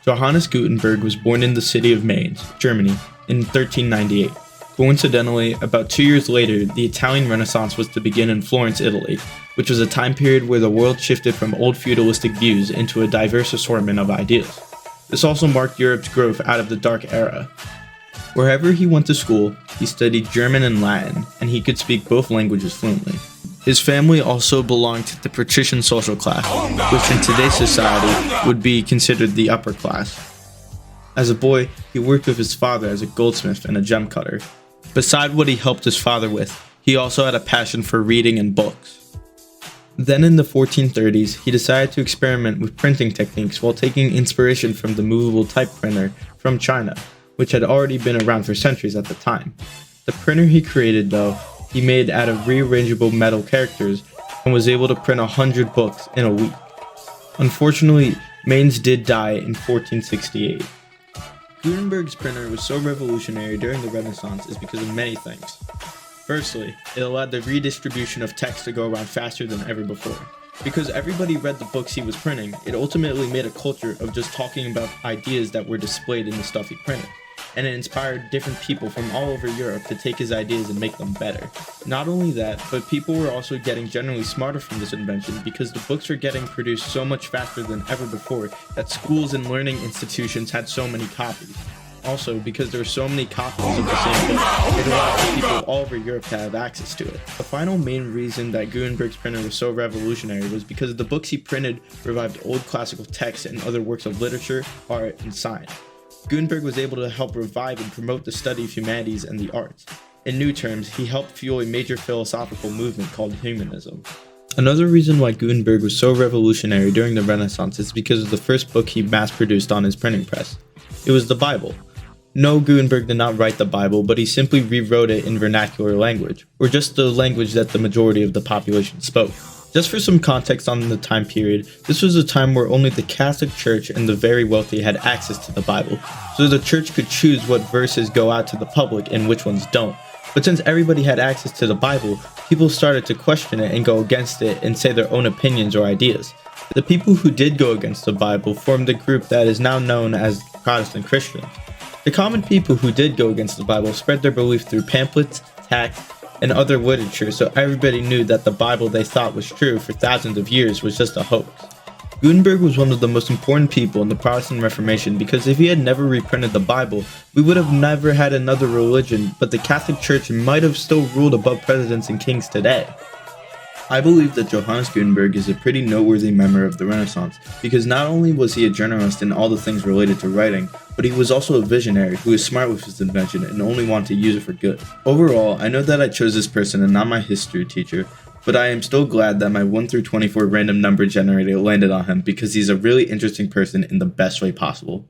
Johannes Gutenberg was born in the city of Mainz, Germany, in 1398. Coincidentally, about 2 years later, the Italian Renaissance was to begin in Florence, Italy, which was a time period where the world shifted from old feudalistic views into a diverse assortment of ideas. This also marked Europe's growth out of the Dark Era. Wherever he went to school, he studied German and Latin, and he could speak both languages fluently. His family also belonged to the patrician social class, which in today's society would be considered the upper class. As a boy, he worked with his father as a goldsmith and a gem cutter. Beside what he helped his father with, he also had a passion for reading and books. Then in the 1430s, he decided to experiment with printing techniques while taking inspiration from the movable type printer from China, which had already been around for centuries at the time. The printer he created, though, he made out of rearrangeable metal characters and was able to print 100 books in a week. Unfortunately, Mainz did die in 1468. Gutenberg's printer was so revolutionary during the Renaissance is because of many things. Firstly, it allowed the redistribution of text to go around faster than ever before. Because everybody read the books he was printing, it ultimately made a culture of just talking about ideas that were displayed in the stuff he printed. And it inspired different people from all over Europe to take his ideas and make them better. Not only that, but people were also getting generally smarter from this invention because the books were getting produced so much faster than ever before that schools and learning institutions had so many copies. Also, because there were so many copies of the same book, it allowed people all over Europe to have access to it. The final main reason that Gutenberg's printer was so revolutionary was because the books he printed revived old classical texts and other works of literature, art, and science. Gutenberg was able to help revive and promote the study of humanities and the arts. In new terms, he helped fuel a major philosophical movement called humanism. Another reason why Gutenberg was so revolutionary during the Renaissance is because of the first book he mass-produced on his printing press. It was the Bible. No, Gutenberg did not write the Bible, but he simply rewrote it in vernacular language, or just the language that the majority of the population spoke. Just for some context on the time period, this was a time where only the Catholic Church and the very wealthy had access to the Bible, so the church could choose what verses go out to the public and which ones don't. But since everybody had access to the Bible, people started to question it and go against it and say their own opinions or ideas. The people who did go against the Bible formed the group that is now known as Protestant Christians. The common people who did go against the Bible spread their belief through pamphlets, texts, and other literature, so everybody knew that the Bible they thought was true for thousands of years was just a hoax. Gutenberg was one of the most important people in the Protestant Reformation because if he had never reprinted the Bible, we would have never had another religion, but the Catholic Church might have still ruled above presidents and kings today. I believe that Johannes Gutenberg is a pretty noteworthy member of the Renaissance because not only was he a generalist in all the things related to writing, but he was also a visionary who was smart with his invention and only wanted to use it for good. Overall, I know that I chose this person and not my history teacher, but I am still glad that my 1 through 24 random number generator landed on him because he's a really interesting person in the best way possible.